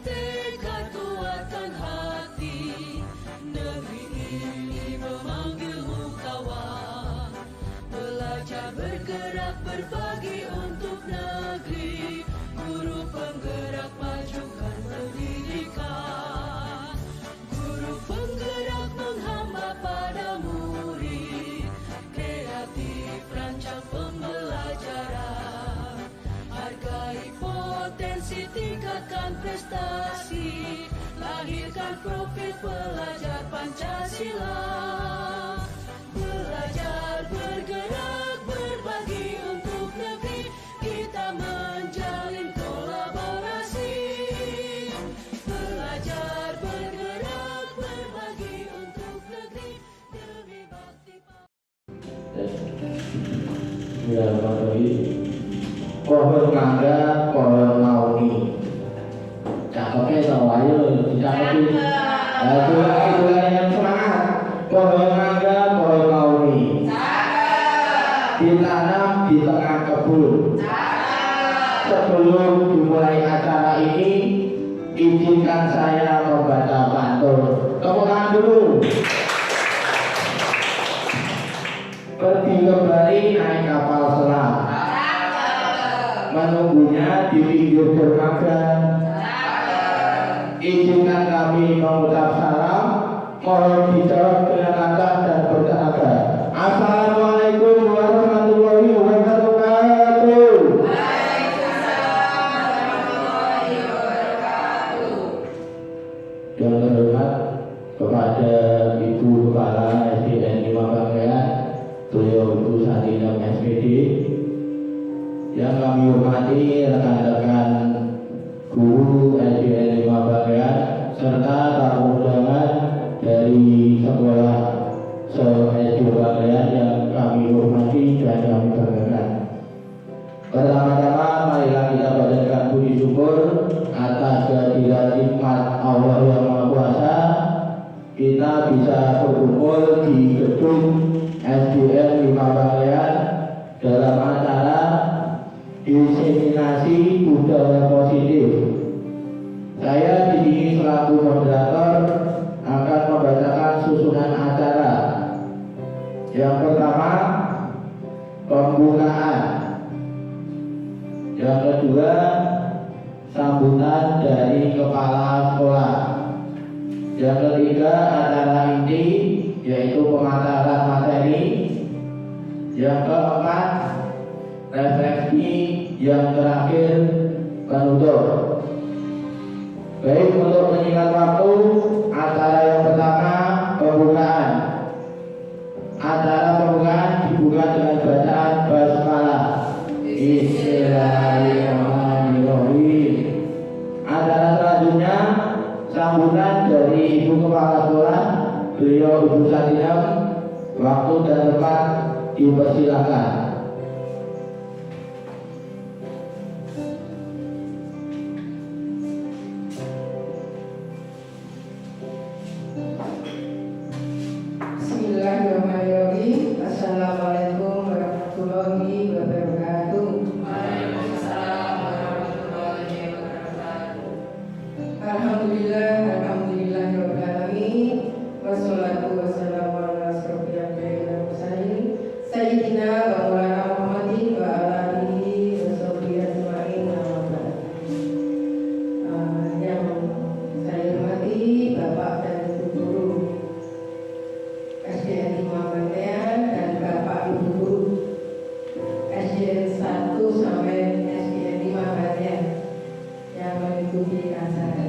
tekad kuatkan hati, negeri ini memanggilmu kawan. Belajar bergerak berbagi untuk negeri, guru penggerak majukan pendidikan. Guru penggerak menghamba pada murid, kreatif rancang pembelajaran. Hargai potensi, tingkatkan prestasi, lahirkan profil pelajar Pancasila. Belajar bergerak berbagi untuk negeri, kita menjalin kolaborasi. Belajar bergerak berbagi untuk negeri demi bakti. Ya, Kohon Mangga, Kohon Mauni. Cakepnya sama aja loh, dicakepin. Itu yang semangat. Kohon Mangga, Kohon Mauni. Ditanam di tengah kebun. Sebelum dimulai acara ini, izinkan saya membaca pantun. Tepuk tangan dulu. Pergi kembali naik kapal selam, menunggunya di pinggir dermaga. Izinkan kami mengucap salam, mohon dijawab dengan lancar dan bertenaga. Assalamualaikum warahmatullahi wabarakatuh. Yang terhormat kepada Ibu Kepala SDN 5 Bangkalan, beliau Ibu Satina SPD, yang kami hormati rekan-rekan guru SDN 5 Bangkalan serta tamu undangan dari sekolah SD Bangkalan yang kami hormati dan kami banggakan. Pertama-tama marilah kita panjatkan puji syukur atas kehadiran nikmat Allah yang Maha Kuasa. Kita bisa berkumpul di gedung SDN 5 Bangkalan dalam acara diseminasi budaya positif. Saya di sini selaku moderator akan membacakan susunan acara. Yang pertama, pembukaan. Yang kedua, sambutan dari kepala sekolah. Yang ketiga, acara inti, yaitu pemaparan materi. Yang keempat, refleksi. Yang terakhir, penutup. Baik, untuk menyingkat waktu, acara yang pertama, pembukaan. Acara pembukaan dibuka dengan bacaan basmalah. Bismillahirrahmanirrahim. Acara selanjutnya, sambutan dari Ibu Kepala Sekolah, beliau Ibu Satina. Waktu dan tempat dipersilakan. Bismillahirrahmanirrahim. Assalamualaikum warahmatullahi wabarakatuh. Waalaikumsalam warahmatullahi wabarakatuh. Alhamdulillahirabbil alamin. Wassalatu wassalamu ala asyrofil anbiya'i wal mursalin sayyidina wa maulana Muhammadin wa ala alihi wa sahbihi ajma'in. Yang saya hormati Bapak dan Ibu guru SDN 5 Bangkalan dan Bapak Ibu guru SDN 1 sampai SDN 5 Bangkalan yang mengikuti acara.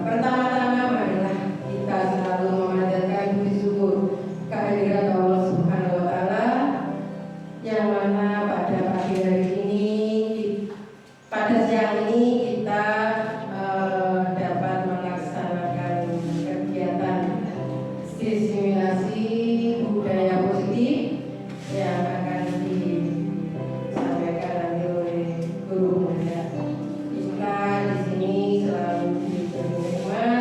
Pertama-tama marilah kita selalu memanjatkan puji syukur kehadirat Allah Subhanahu wa taala yang mana pada pagi hari ini, pada siang ini kita dapat melaksanakan kegiatan diseminasi budaya positif yang akan disampaikan nanti oleh guru muda. Kita di sini selalu diberi nikmat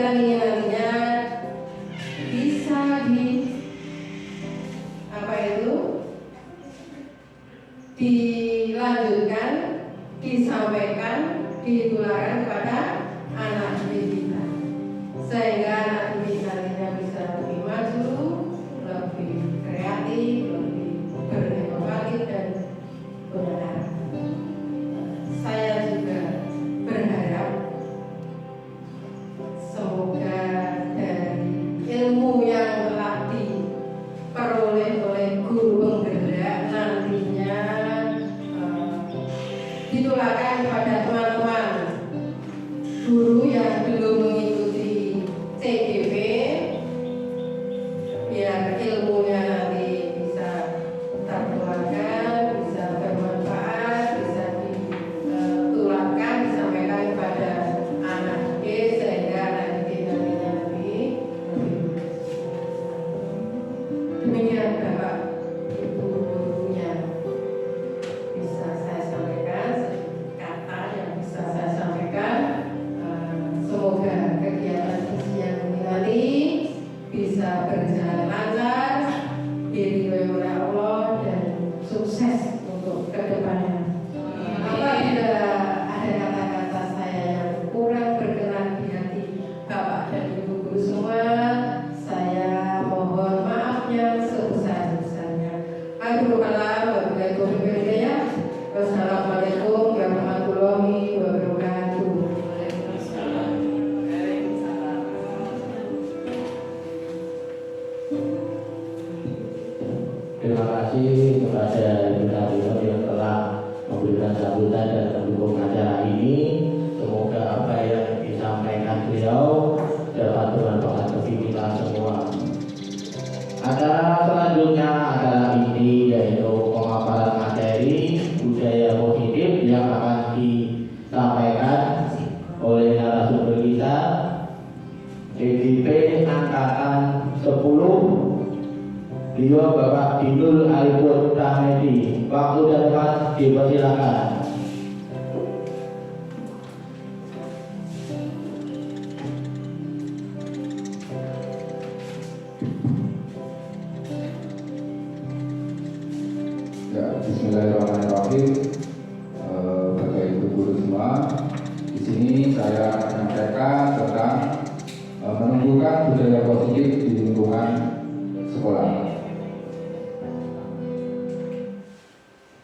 kegiatan ini nantinya bisa dilanjutkan, disampaikan, ditularkan kepada anak didik kita, sehingga anak didik nantinya bisa lebih maju, lebih kreatif, lebih berinovasi dan benar. Saya juga berharap semoga dari ilmu yang telah diperoleh oleh guru penggerak nantinya ditularkan kepada teman-teman guru yang belum mengikuti CGP, biar ilmunya nanti bisa tertularkan, bisa bermanfaat, bisa ditularkan, disampaikan kepada anak didik, sehingga anak didik nantinya lebih demikian Bapak Ibu gurunya bisa saya sampaikan, kata yang bisa saya sampaikan. Semoga kegiatan siang ini nanti bisa berjalan lancar, diridhoi oleh Allah dan sukses untuk kedepannya. Apabila ada kata-kata saya yang kurang berkenan di hati Bapak dan Ibu guru semua, saya mohon maafnya sebesar-besarnya. Wassalamualaikum warahmatullahi wabarakatuh. Terima kasih kepada Ibu Sarino yang telah memberikan sambutan dan mendukung acara ini. Semoga apa yang disampaikan beliau dapat bermanfaat bagi kita semua. Acara selanjutnya adalah inti, yaitu pemaparan materi budaya positif yang akan disampaikan oleh narasumber kita, CGP angkatan 10. Beliau Bapak Dinul Arifun Rahmedi. Waktu dan tempat dipersilakan. Ya, Bismillahirrahmanirrahim. Bapak Ibu guru semua, di sini saya akan menyampaikan tentang menumbuhkan budaya positif di lingkungan sekolah.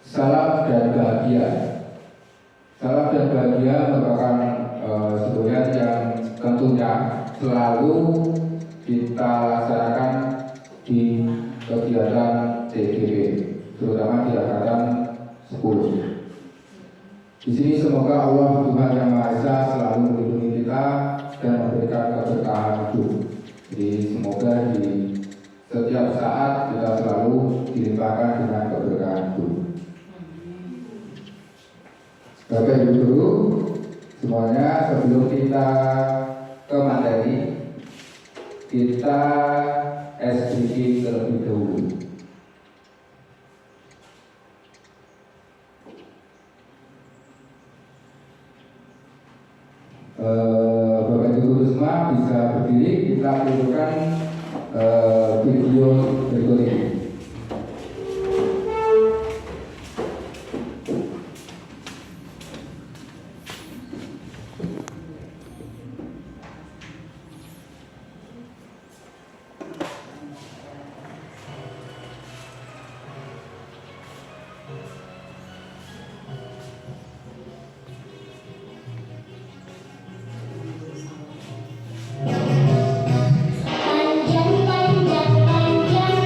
Salam dan bahagia. Salam dan bahagia merupakan sebuah yang tentunya selalu kita laksanakan di kegiatan CGP, terutama di angkatan 10. Di sini semoga Allah Tuhan Yang Maha Esa selalu melindungi kita dan memberikan keberkahan hidup. Jadi semoga di setiap saat kita selalu dilimpahkan dengan keberkahan hidup. Bapak Ibu guru semuanya, sebelum kita ke materi, kita SDG terlebih dahulu. Bapak Ibu guru semua bisa berdiri, kita tunjukkan video berikut ini. Panjang, panjang, panjang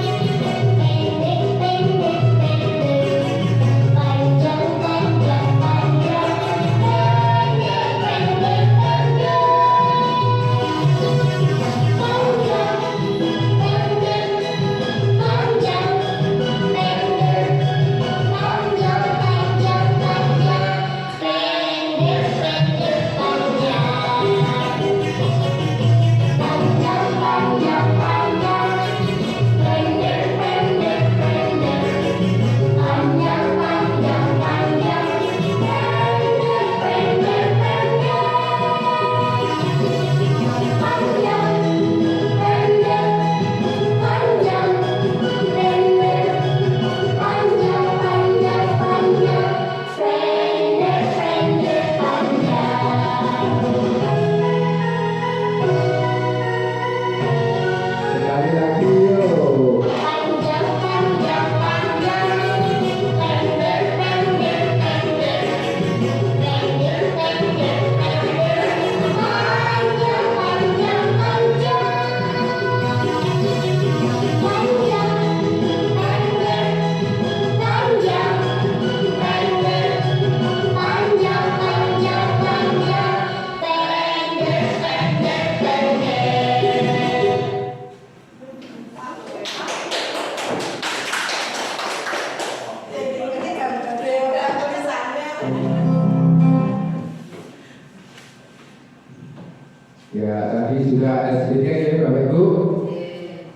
SBK ya Bapak Ibu.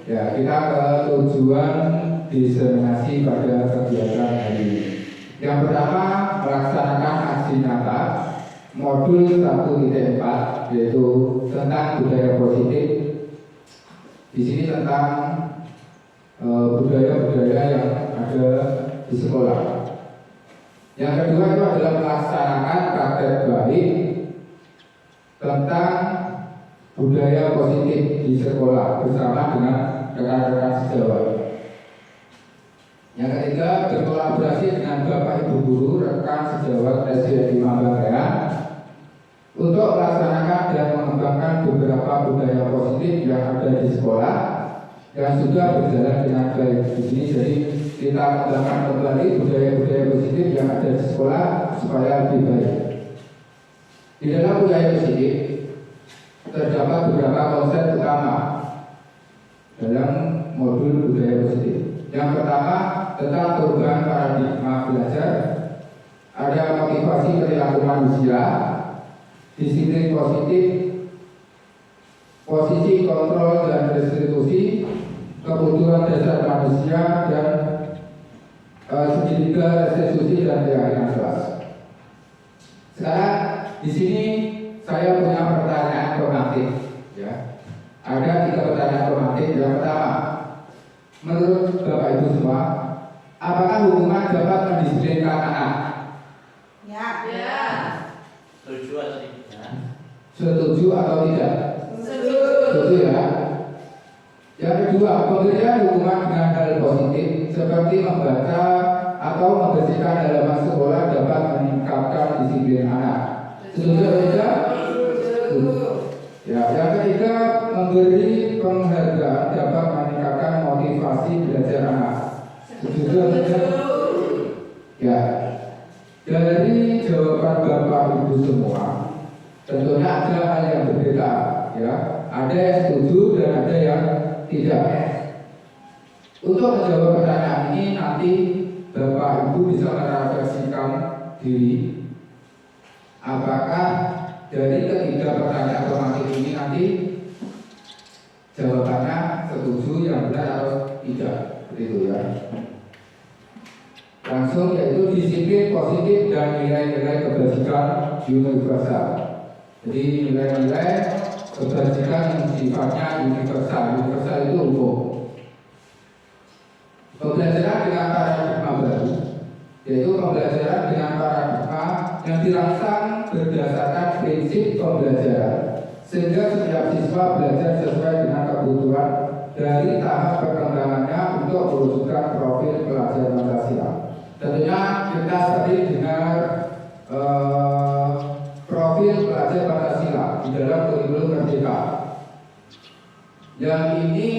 Ya, kita ke tujuan diseminasi pada kegiatan hari ini. Yang pertama, melaksanakan aksi nyata modul 1.4 yaitu tentang budaya positif. Di sini tentang budaya-budaya yang ada di sekolah. Yang kedua itu adalah melaksanakan praktek baik tentang budaya positif di sekolah bersama dengan rekan-rekan sejawat. Yang ketiga, berkolaborasi dengan Bapak Ibu guru, rekan sejawat SD 5 Bangkalan untuk melaksanakan dan mengembangkan beberapa budaya positif yang ada di sekolah yang sudah berjalan dengan baik. Di sini jadi kita mengembangkan kembali budaya-budaya positif yang ada di sekolah supaya lebih baik. Di dalam budaya positif terdapat beberapa konsep utama dalam modul budaya positif. Yang pertama tentang perubahan paradigma belajar, ada motivasi perilaku manusia, disiplin positif, posisi kontrol dan restitusi, kebutuhan dasar manusia, dan segitiga restitusi dan keyakinan kelas. Sekarang di sini saya punya pertanyaan formatif, ya. Ada 3 pertanyaan formatif. Yang pertama, menurut Bapak Ibu semua, apakah hukuman dapat mendisiplinkan anak? Ya. Setuju atau tidak? Setuju atau tidak? Setuju. Setuju ya. Yang kedua, pemberian hukuman dengan hal positif seperti membaca atau membersihkan halaman sekolah dapat meningkatkan disiplin anak. Setuju atau tidak? Ya, yang ketiga, memberi penghargaan dapat meningkatkan motivasi belajar anak. Setuju atau tidak? Ya. Dari jawaban Bapak Ibu semua, tentunya ada hal yang berbeda, ya. Ada yang setuju dan ada yang tidak. Untuk menjawab pertanyaan ini nanti Bapak Ibu bisa merefleksikan diri. Apakah dari ketiga pertanyaan formatif ini nanti jawabannya setuju yang benar atau tidak, begitu ya. Langsung yaitu disiplin positif dan nilai-nilai kebajikan universal. Jadi nilai-nilai kebajikan yang sifatnya universal. Universal itu umum. Pembelajaran dengan paradigma baru, yaitu pembelajaran dengan paradigma yang dirangsang berdasarkan prinsip pembelajaran, sehingga setiap siswa belajar sesuai dengan kebutuhan dari tahap perkembangannya untuk mewujudkan profil pelajar Pancasila. Tentunya kita sering dengar profil pelajar Pancasila di dalam kurikulum Merdeka. Yang ini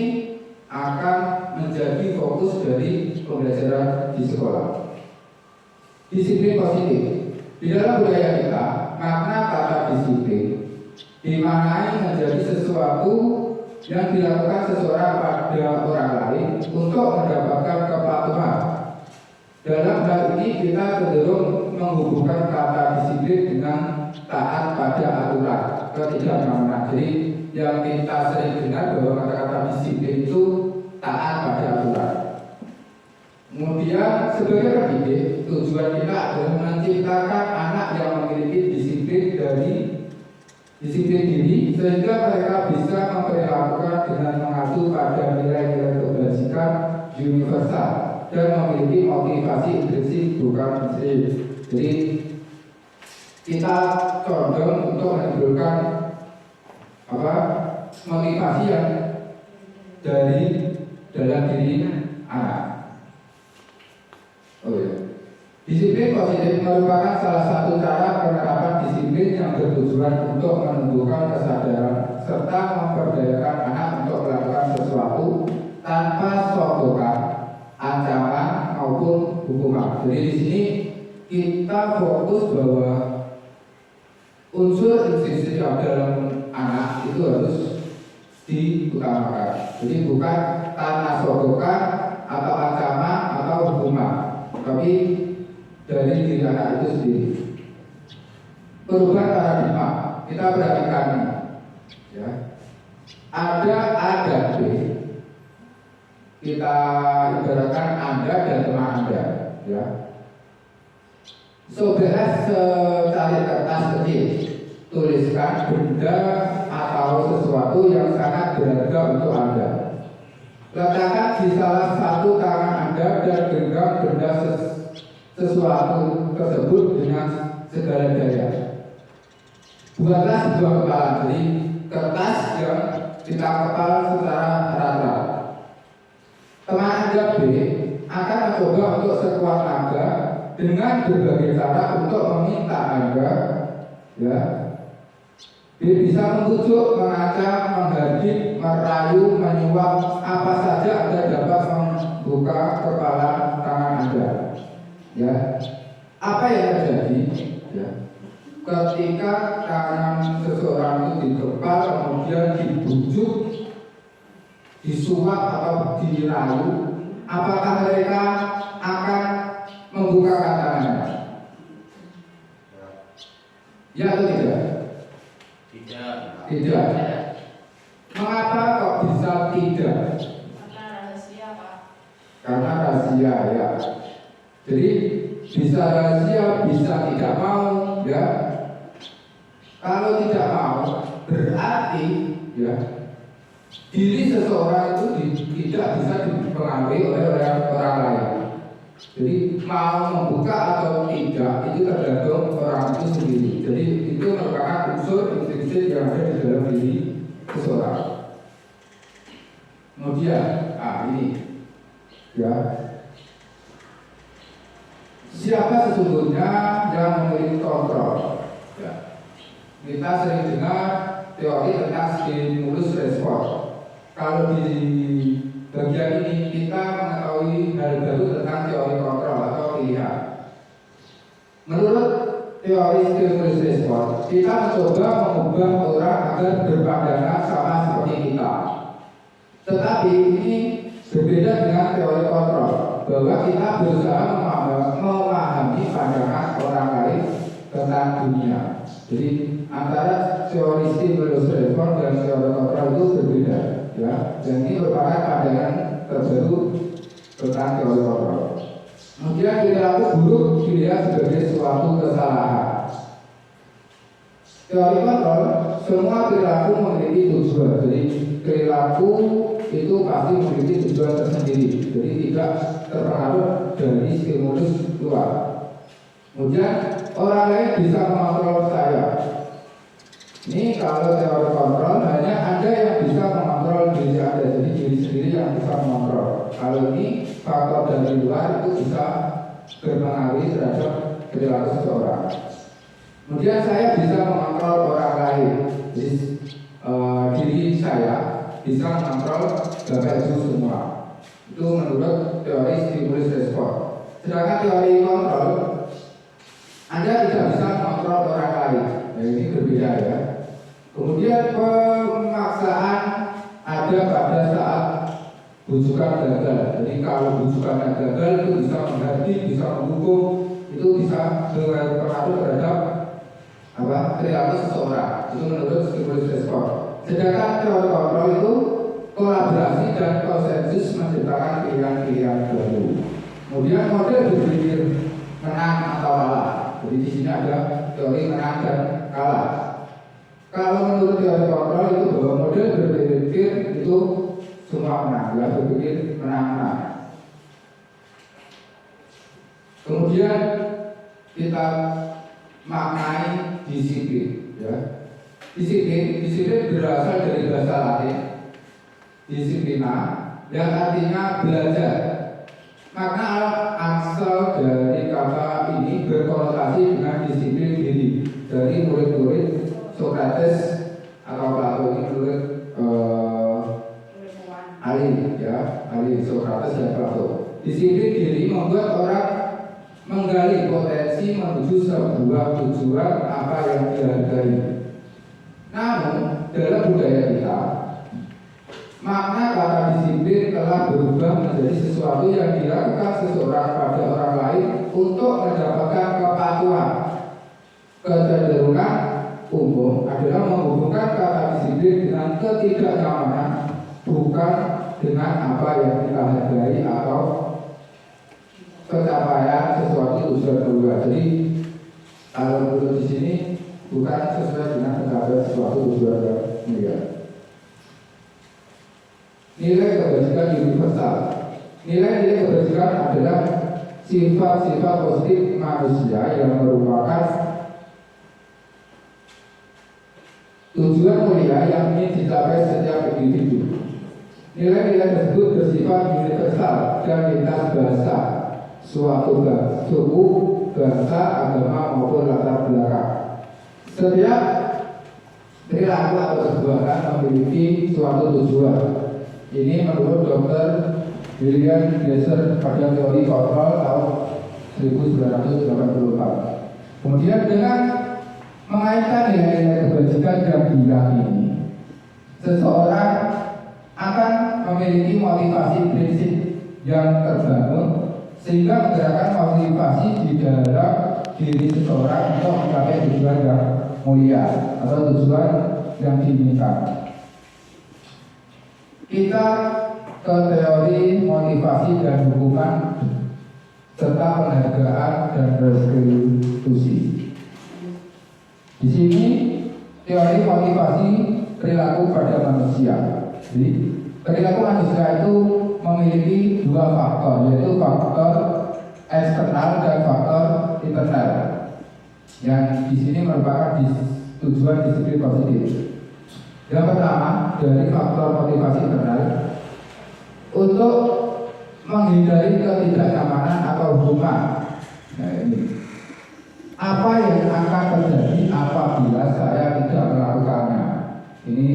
akan menjadi fokus dari pembelajaran di sekolah. Disiplin positif. Di dalam budaya kita, makna kata disiplin dimaknai menjadi sesuatu yang dilakukan seseorang pada orang lain untuk mendapatkan kepatuhan. Dalam hal ini kita cenderung menghubungkan kata disiplin dengan taat pada aturan, ketidaknyamanan. Jadi yang kita sering dengar bahwa kata-kata disiplin itu taat pada aturan. Kemudian sebagai pendidik, tujuan kita adalah menciptakan anak yang memiliki disiplin diri sehingga mereka bisa memperlakukan dengan mengacu pada nilai-nilai kebajikan universal dan memiliki motivasi intrinsik bukan ekstrim. Jadi kita condong untuk menimbulkan motivasi yang dari dalam diri anak. Oh ya. Disiplin positif merupakan salah satu cara penerapan disiplin yang bertujuan untuk menumbuhkan kesadaran serta memberdayakan anak untuk melakukan sesuatu tanpa sogokan, ancaman maupun hukuman. Jadi di sini kita fokus bahwa unsur instinktif dalam anak itu harus diutamakan. Jadi bukan tanpa sogokan atau ancaman atau hukuman, tapi dari diri anak itu sendiri. Perubahan paradigma kita perhatikan, ya. ada A dan B, kita ibaratkan Anda dan teman Anda, ya. Saudara secari kertas kecil, tuliskan benda atau sesuatu yang sangat berharga untuk Anda. Letakkan di salah satu tangan Anda dan genggam benda sesuatu tersebut dengan segala daya. Buatlah sebuah kepala, jadi kertas yang kita kepal secara rata. Teman Anda B akan mencoba untuk sekuat tenaga dengan berbagai cara untuk meminta Anda, ya. Dia bisa membujuk, mengancam, menghardik, merayu, menyuap, apa saja Anda dapat membuka kepala tangan Anda. Ya, apa yang terjadi? Ya. Ketika tangan seseorang itu dikepal, kemudian dibujuk, disuap atau dirayu, apakah mereka akan membuka tangannya? Ya atau tidak? Tidak. Mengapa kok bisa tidak? Karena rahasia, Pak. Karena rahasia, ya. Jadi bisa rahasia, bisa tidak mau, ya. Kalau tidak mau, berarti, ya, diri seseorang itu tidak bisa dipengaruhi oleh orang lain. Jadi mau membuka atau tidak itu tergantung orang itu sendiri. Jadi itu merupakan unsur insting yang ada di dalam diri seseorang. Kemudian, ini, ya, siapa sesungguhnya yang memiliki kontrol? Ya. Kita sering dengar teori tentang stimulus respon. Kalau di bagian ini kita mengetahui hal baru tentang teori kontrol atau pilihan. Menurut teori stimulus respon, kita mencoba mengubah orang agar berpandangan sama seperti kita. Tetapi ini berbeda dengan teori kontrol, bahwa kita berusaha memahami pandangan orang lain tentang dunia. Jadi antara teori stimulus respon dan teori kontrol itu berbeda, ya. Dan ini merupakan pandangan terbaru tentang teori kontrol. Kemudian perilaku buruk dilihat sebagai suatu kesalahan. Teori kontrol, semua perilaku memiliki tujuan. Jadi perilaku itu pasti memiliki tujuan tersendiri. Jadi tidak terpengaruh dari stimulus luar. Kemudian orang lain bisa mengontrol saya. Ini kalau teori kontrol hanya ada yang bisa mengontrol diri Anda, jadi diri sendiri yang bisa mengontrol. Kalau ini faktor dari luar itu bisa berpengaruh terhadap perilaku seseorang. Kemudian saya bisa mengontrol orang lain, jadi diri saya bisa mengontrol Bapak Ibu semua. Itu menurut teori stimulus respon. Sedangkan teori kontrol, Anda tidak bisa mengontrol orang lain. Nah, ini berbeda, ya. Kemudian pemaksaan ada pada saat bujukan gagal. Jadi kalau bujukannya gagal itu bisa menghardik, bisa menghukum, itu bisa berpengaruh terhadap perilaku seseorang. Itu menurut stimulus respon. Sedangkan teori kontrol itu kolaborasi dan konsensus menciptakan pilihan-pilihan baru. Kemudian model berpikir menang atau kalah. Jadi di sini ada teori menang dan kalah. Kalau menurut teori kontrol itu bahwa model berpikir itu semua menang, ya, berpikir menang-menang. Kemudian kita maknai disiplin, ya. Disiplin berasal dari bahasa Latin disiplina, yang artinya belajar. Makna asal dari kata ini berkonotasi dengan disiplin diri dari murid-murid Socrates atau Plato. Ini murid Ali Socrates dan Plato. Disiplin diri membuat orang menggali potensi menuju sebuah tujuan apa yang dihargai. Namun dalam budaya kita, makna kata disiplin telah berubah menjadi sesuatu yang dilakukan seseorang pada orang lain untuk mendapatkan kepatuhan, kecenderungan untuk umum adalah menghubungkan kata disiplin dengan ketidaknyamanan, bukan dengan apa yang kita hargai atau pencapaian sesuatu tujuan mulia. Jadi kalau menurut di sini bukan sesuai dengan pencapaian sesuatu tujuan mulia. Nilai kebajikan universal. Nilai-nilai kebajikan adalah sifat-sifat positif manusia yang merupakan tujuan mulia yang ingin dicapai setiap individu. Nilai-nilai tersebut bersifat universal dan lintas bahasa, suatu suku, bangsa, agama maupun latar belakang. Setiap perilaku atau perbuatan memiliki suatu tujuan. Ini menurut Dr. William Glasser pada teori kontrol tahun 1984. Kemudian dengan mengaitkan nilai-nilai kebajikan yang diyakini, seseorang akan memiliki motivasi prinsip yang terbangun sehingga menggerakkan motivasi di dalam diri seseorang untuk mencapai tujuan yang mulia atau tujuan yang diinginkan. Kita ke teori motivasi dan hubungan serta penghargaan dan restitusi. Di sini teori motivasi perilaku pada manusia. Jadi perilaku manusia itu memiliki dua faktor, yaitu faktor eksternal dan faktor internal. Yang di sini merupakan tujuan disiplin positif. Yang pertama dari faktor motivasi internal untuk menghindari ketidaknyamanan atau hubungan. Nah ini apa yang akan terjadi apabila saya tidak melakukannya. Ini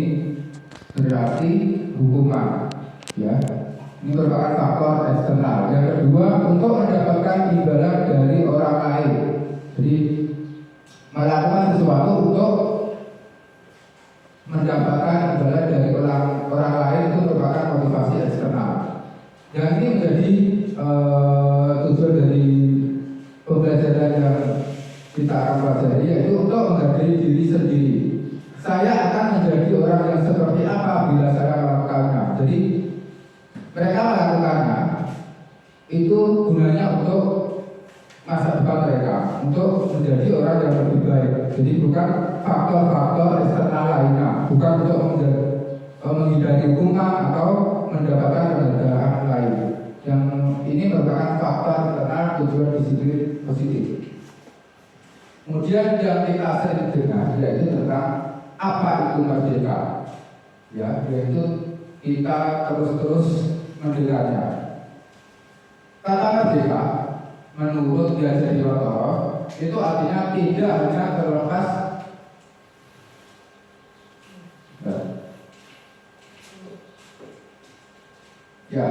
berarti hukuman, ya. Ini merupakan faktor eksternal. Yang kedua untuk mendapatkan imbalan dari orang lain. Jadi melakukan sesuatu untuk mendapatkan imbalan dari orang lain itu merupakan motivasi eksternal. Yang ini menjadi tujuan dari pembelajaran yang kita akan pelajari, yaitu untuk menghargai diri sendiri. Saya akan menjadi orang yang seperti apa bila saya melakukannya. Jadi mereka melakukannya itu gunanya untuk masa depan mereka, untuk menjadi orang yang lebih baik. Jadi bukan faktor-faktor eksternal lainnya, bukan untuk menghindari hukuman atau mendapatkan penghargaan lain. Yang ini merupakan faktor internal tujuan disiplin positif. Kemudian yang kita sering dengar yaitu tentang apa itu merdeka, ya, yaitu kita terus mendengarnya. Kata merdeka menurut Dian Setiawatoro itu artinya tidak hanya terlepas ya,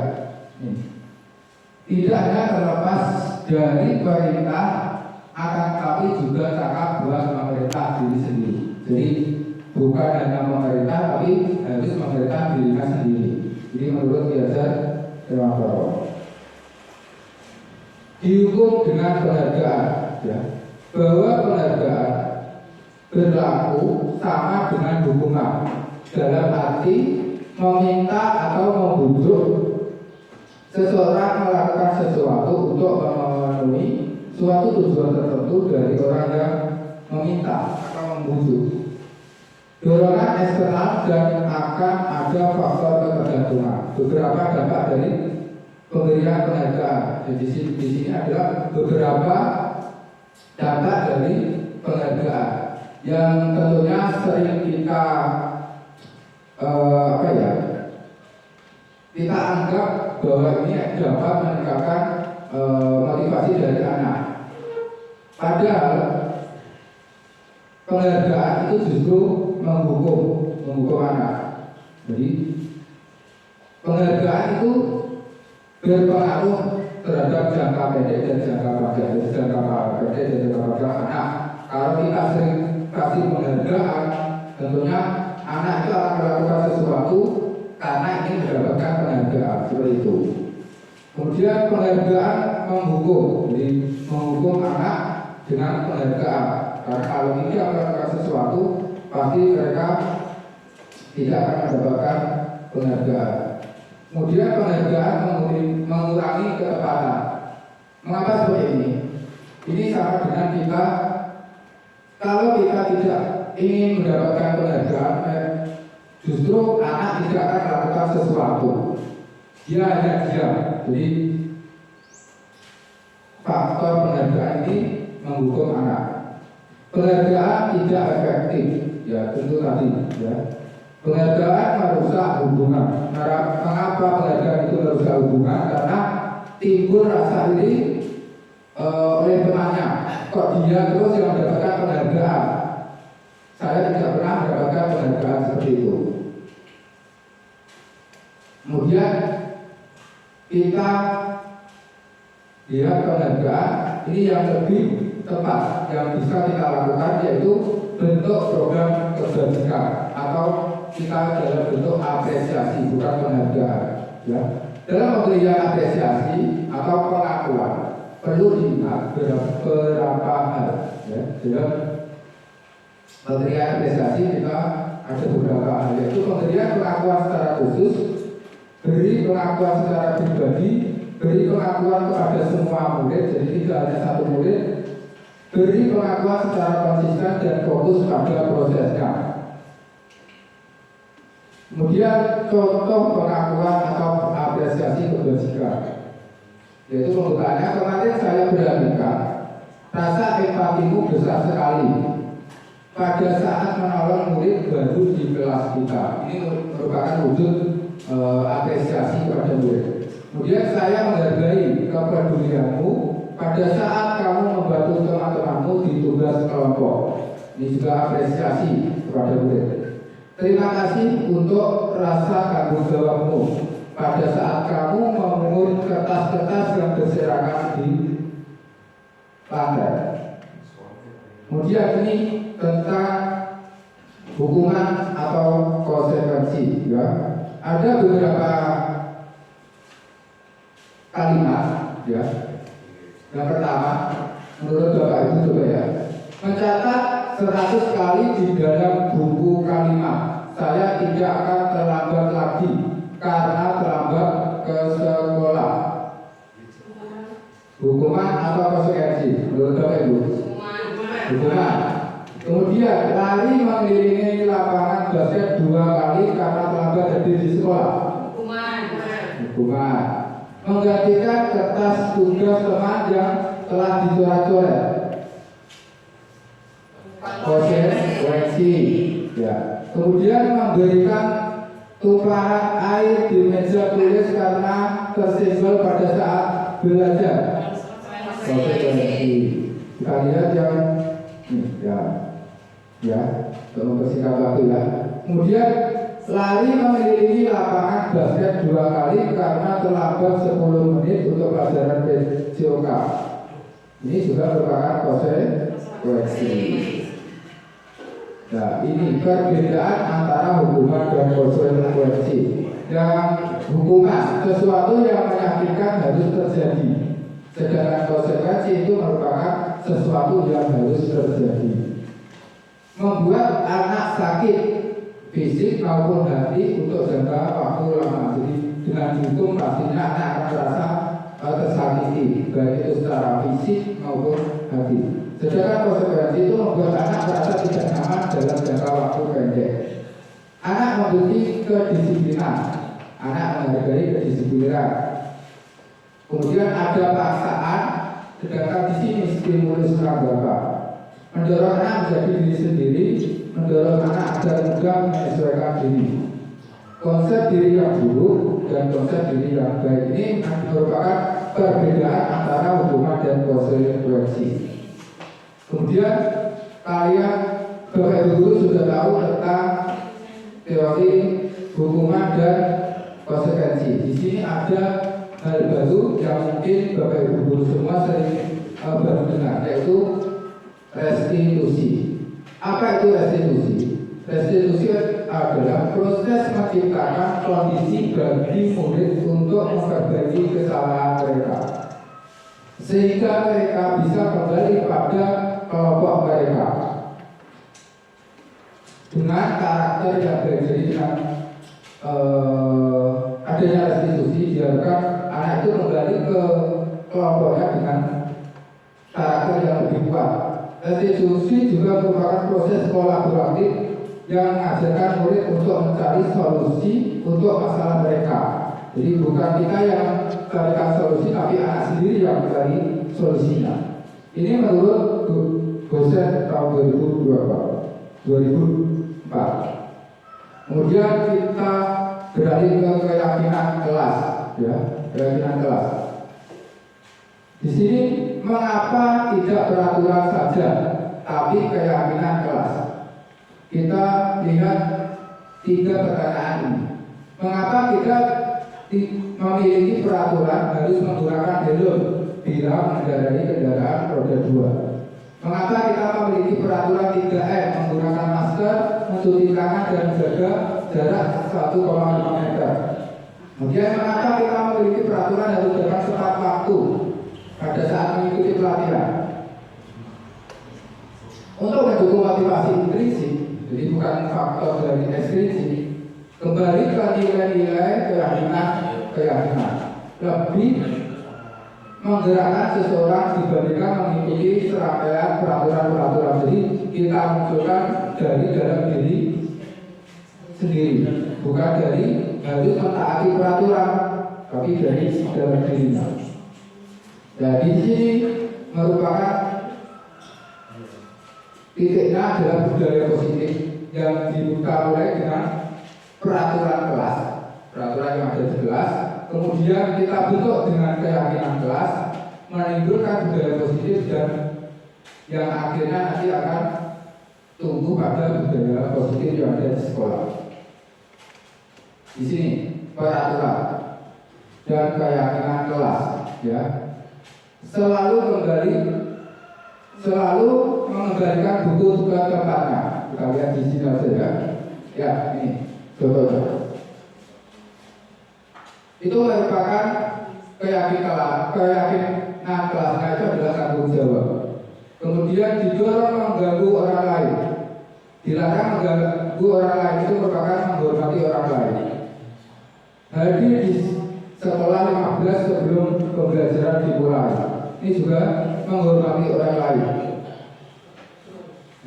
tidak hanya terlepas dari perintah, akan tapi juga cara buat memerintah diri sendiri. Jadi bukan hanya memerintah, tapi harus memerintah dirinya sendiri. Ini menurut Dian Setiawatoro. Dihukum dengan penghargaan, ya, bahwa penghargaan berlaku sama dengan hukuman dalam arti meminta atau membujuk seseorang melakukan sesuatu untuk memenuhi suatu tujuan tertentu dari orang yang meminta atau membujuk. Dorongan eksternal dan akan ada faktor ketergantungan. Beberapa dampak dari pemberian penghargaan. Jadi di sini adalah beberapa dampak dari penghargaan yang tentunya sering kita kita anggap bahwa ini dapat meningkatkan motivasi dari anak. Padahal penghargaan itu justru menghukum anak. Jadi penghargaan itu berpengaruh terhadap jangka pendek dan jangka panjang. Jangka pendek dan jangka panjang anak. Kalau kita sering kasih penghargaan, tentunya anak itu akan melakukan sesuatu karena ingin mendapatkan penghargaan seperti itu. Kemudian penghargaan menghukum, jadi menghukum anak dengan penghargaan. Karena kalau dia melakukan sesuatu pasti mereka tidak akan mendapatkan penghargaan. Kemudian penghargaan mengurangi ketepatan. Mengapa seperti ini? Ini sama dengan kita, kalau kita tidak ingin mendapatkan penghargaan, justru anak tidak akan melakukan sesuatu. Dia hanya diam. Jadi faktor penghargaan ini menghukum anak. Penghargaan tidak efektif, ya tentu tadi, ya. Penghargaan merusak hubungan. Mengapa penghargaan itu merusak hubungan? Karena timbul rasa iri oleh temannya. Kok dia terus yang mendapatkan penghargaan? Saya tidak pernah mendapatkan penghargaan seperti itu. Kemudian kita lihat penghargaan ini yang lebih tepat yang bisa kita lakukan, yaitu bentuk program kebajikan atau kita dalam bentuk apresiasi, bukan penghargaan. Ya. Dalam pemberian apresiasi atau pengakuan perlu dilihat beberapa hal. Ya. Dalam pemberian apresiasi kita ada beberapa hal, yaitu pemberian pengakuan secara khusus, beri pengakuan secara pribadi, beri pengakuan kepada semua murid, jadi tidak hanya satu murid, beri pengakuan secara konsisten dan fokus pada prosesnya. Kemudian contoh pengakuan atau apresiasi kebajikan, yaitu pembukaannya kemarin saya perhatikan rasa empatimu besar sekali pada saat menolong murid baru di kelas kita. Ini merupakan wujud apresiasi kepada murid. Kemudian saya menghargai kepedulianmu pada saat kamu membantu teman-temanmu di tugas kelompok. Ini juga apresiasi kepada murid. Terima kasih untuk rasa tanggung jawabmu pada saat kamu memungut kertas-kertas yang berserakan di lantai. Kemudian ini tentang hukuman atau konsekuensi. Ya. Ada beberapa kalimat. Ya. Yang pertama, menurut Bapak Ibu coba ya, mencatat 100 kali di dalam buku kalimat. Saya tidak akan terlambat lagi karena terlambat ke sekolah. Hukuman atau konsekuensi? Menurut Bapak Ibu? Hukuman. Kemudian lari mengelilingi lapangan basket 2 kali karena terlambat hadir di sekolah. Hukuman. Menggantikan kertas tugas teman yang telah dicoret-coret. Konsekuensi. Ya. Kemudian memberikan tumpahan air di meja tulis karena tersenggol pada saat belajar. Konsekuensi. Kita lihat yang untuk mempersingkat waktu ya. Kemudian lari mengelilingi lapangan basket 2 kali karena terlambat 10 menit untuk pelajaran PJOK. Ini juga merupakan konsekuensi. Nah, ini perbedaan antara hukuman dan konsekuensi. Yang hukuman sesuatu yang menyakitkan harus terjadi, sedangkan konsekuensi itu merupakan sesuatu yang harus terjadi. Membuat anak sakit fisik maupun hati untuk jangka waktu lama. Jadi dengan dihukum pastinya anak akan merasa tersakiti, baik itu secara fisik maupun hati. Sedangkan konsekuensi itu membuat anak merasa tidak nyaman dalam jangka waktu pendek. Anak memiliki kedisiplinan, anak menghargai kedisiplinan. Kemudian ada paksaan, sedangkan di sini stimulus prabapak. Mendorong anak menjadi diri sendiri, mendorong anak agar mudah menyesuaikan diri. Konsep diri yang buruk dan konsep diri yang baik ini merupakan perbedaan antara hukuman dan konsekuensi. Kemudian kalian Bapak Ibu guru sudah tahu tentang teori hukuman dan konsekuensi. Di sini ada hal baru yang mungkin Bapak Ibu guru semua sering baru dengar, yaitu restitusi. Apa itu restitusi? Restitusi adalah proses menciptakan kondisi bagi murid untuk memperbaiki kesalahan mereka, sehingga mereka bisa kembali pada kelompok mereka. dengan karakter yang baik. Jadi dengan adanya restitusi diharapkan anak itu kembali ke kelompoknya dengan karakter yang lebih kuat. Restitusi juga merupakan proses kolaboratif yang mengajarkan murid untuk mencari solusi untuk masalah mereka. Jadi bukan kita yang mencarikan solusi, tapi anak sendiri yang mencari solusinya. Ini menurut dosen tahun 2004. Kemudian kita beralih ke keyakinan kelas, ya, keyakinan kelas. Di sini mengapa tidak peraturan saja, tapi keyakinan kelas? Kita lihat 3 pertanyaan ini. Mengapa kita memiliki peraturan harus menggunakan helm bila mengendarai kendaraan roda 2? Mengapa kita memiliki peraturan 3M menggunakan masker, mencuci tangan dan menjaga jarak 1,5 meter? Kemudian mengapa kita memiliki peraturan harus datang tepat waktu pada saat mengikuti pelatihan? Untuk mendukung motivasi intrinsik, jadi bukan faktor dari ekstrinsik, kembali ke nilai-nilai keyakinan lebih menggerakkan seseorang dibandingkan mengikuti serangkaian peraturan-peraturan. Jadi kita munculkan dari dalam diri sendiri, bukan dari harus mentaati peraturan, tapi dari dalam dirinya. Jadi di sini merupakan titiknya adalah budaya positif yang dibuka mulai dengan peraturan kelas, peraturan yang ada di kelas. Kemudian kita bentuk dengan keyakinan kelas, menimbulkan budaya positif dan yang akhirnya nanti akan tumbuh pada budaya positif yang ada di sekolah. Di sini peraturan dan keyakinan kelas, ya, selalu mengembalikan buku ke tempatnya. Kita lihat di sini saja, ya, ini contohnya. Itu merupakan keyakinan kelasnya itu adalah tanggung jawab. Kemudian didorong mengganggu orang lain. Dilarang mengganggu orang lain itu merupakan menghormati orang lain. Hadir di sekolah 15 sebelum pembelajaran dimulai. Ini juga menghormati orang lain.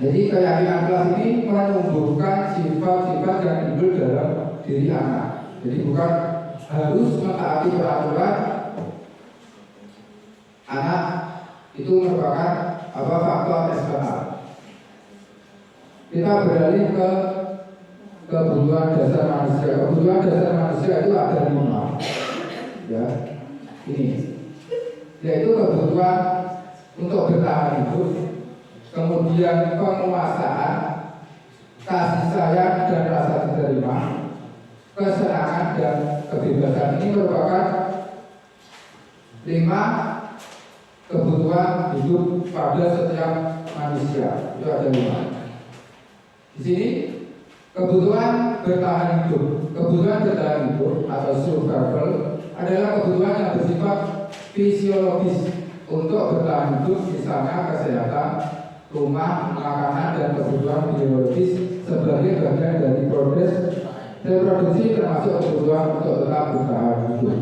Jadi keyakinan kelas ini menumbuhkan sifat-sifat yang timbul dalam diri anak. Jadi bukan harus mentaati peraturan. Anak itu merupakan faktor eksternal. Kita beralih ke kebutuhan dasar manusia. Kebutuhan dasar manusia itu ada 5, ya, ini, yaitu kebutuhan untuk bertahan hidup, kemudian penguasaan, kasih sayang dan rasa diterima, kesenangan dan kebebasan. Ini merupakan 5 kebutuhan hidup pada setiap manusia. Itu ada 5. Di sini kebutuhan bertahan hidup. Kebutuhan bertahan hidup atau survival adalah kebutuhan yang bersifat fisiologis untuk bertahan hidup, misalnya kesehatan, rumah, makanan, dan kebutuhan biologis sebagai bagian dari proses reproduksi, termasuk kebutuhan untuk tetap bertahan hidup.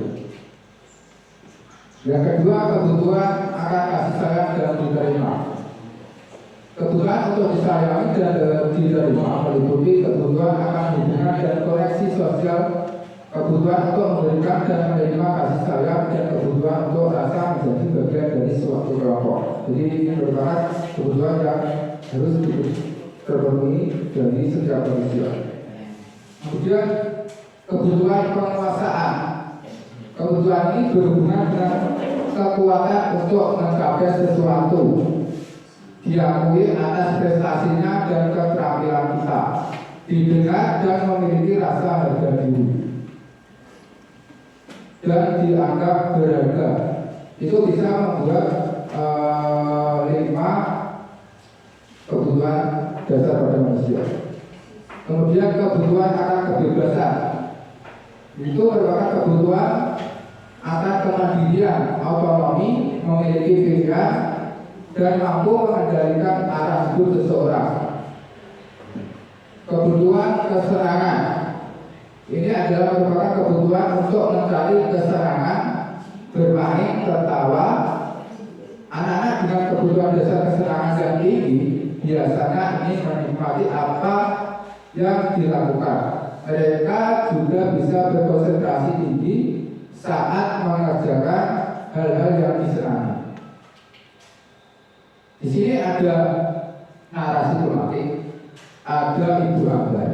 Yang kedua, kebutuhan akan kasih sayang dan diterima. Kebutuhan untuk disayangi dan diterima meliputi kebutuhan akan hubungan dan koneksi sosial, kebutuhan untuk memberikan dan menerima kasih sayang, dan kebutuhan untuk rasa menjadi bagian dari suatu kelompok. Jadi ini merupakan kebutuhan yang harus terpenuhi dari setiap manusia. Kemudian kebutuhan penguasaan. Kebutuhan ini berhubungan dengan kekuatan untuk mencapai sesuatu, diakui atas prestasinya dan keterampilan kita, didengar dan memiliki rasa harga diri, dan dianggap berharga. Itu bisa membuat 5 kebutuhan dasar pada manusia. Kemudian kebutuhan akan kebebasan. Itu merupakan kebutuhan akan kemandirian, otonomi, memiliki pilihan, dan mampu mengendalikan arah hidup seseorang. kebutuhan kesenangan. Ini adalah merupakan kebutuhan untuk mencari kesenangan, bermain, tertawa. Anak-anak dengan kebutuhan dasar kesenangan yang tinggi biasanya ingin menikmati apa yang dilakukan. Mereka juga bisa berkonsentrasi tinggi saat mengerjakan hal-hal yang disenangi. Di sini ada narasi tematik, ada Ibu Ambar,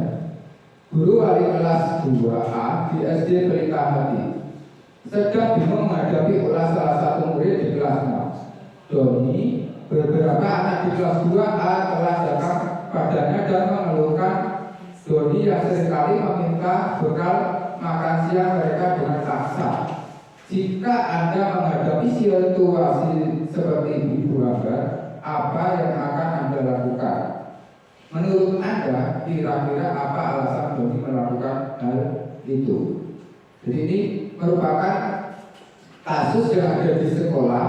guru wali kelas 2A di SD Pelita Hati, sedang bingung menghadapi ulas salah satu murid di kelasnya. Doni, beberapa anak di kelas 2A telah datang padanya dan mengeluhkan Doni yang seringkali meminta bekal makan siang mereka dengan paksa. Jika Anda menghadapi situasi seperti Ibu Ambar, apa yang akan Anda lakukan? Menurut Anda, kira-kira apa alasan Doni melakukan hal itu? Jadi ini merupakan kasus yang ada di sekolah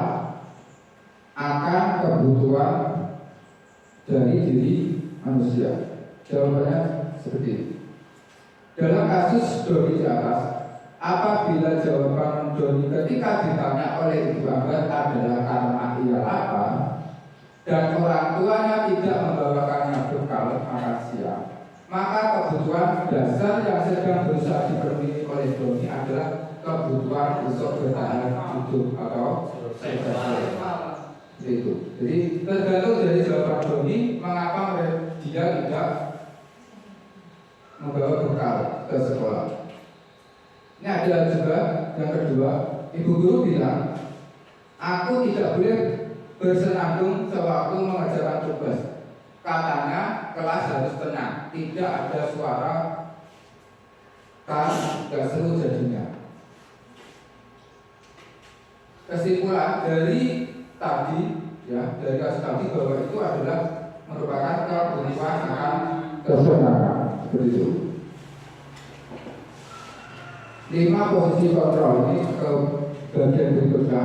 akan kebutuhan dari diri manusia. Jawabannya seperti itu. Dalam kasus Doni di atas, apabila jawaban Doni ketika ditanya oleh Ibu Ambar adalah karena ia lapar dan orang tuanya tidak membawakannya bekal makan siang, maka kebutuhan dasar yang sedang berusaha dipenuhi oleh Doni adalah kebutuhan untuk bertahan hidup atau survival. Itu. Jadi tergantung dari jawaban Doni mengapa dia tidak membawa bekal ke sekolah. Ini ada juga yang kedua, ibu guru bilang, aku tidak boleh bersenandung sewaktu mengerjakan tugas. Katanya kelas harus tenang, tidak ada suara kan, gak seru jadinya. Kesimpulan dari tadi, ya, dari kasus tadi bahwa itu adalah merupakan kebutuhan akan kesenangan. Seperti itu. 5 posisi kontrol ini ke bagian berikutnya.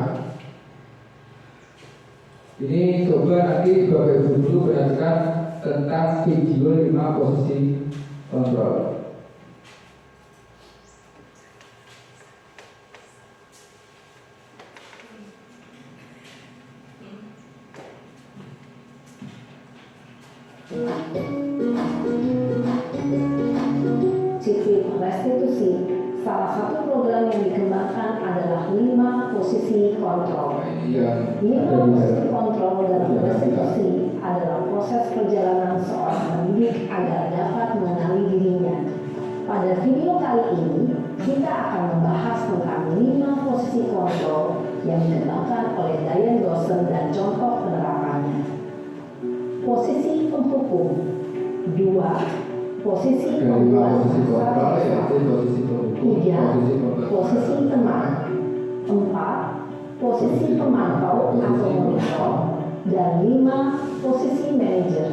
Ini coba nanti Bapak Ibu dulu perhatikan tentang video 5 posisi kontrol. Sistem restitusi, salah satu program yang dikembangkan adalah 5 posisi kontrol. 5 posisi kontrol dalam restitusi adalah proses perjalanan seorang pendidik agar dapat mengenali dirinya. Pada video kali ini, kita akan membahas tentang 5 posisi kontrol yang dikembangkan oleh Diane Dawson dan contoh penerapannya. Posisi penghukum. 2. Posisi pembuat masalah. 3. Posisi teman. 4. Posisi pemantau atau monitor. Dan 5. Posisi manajer.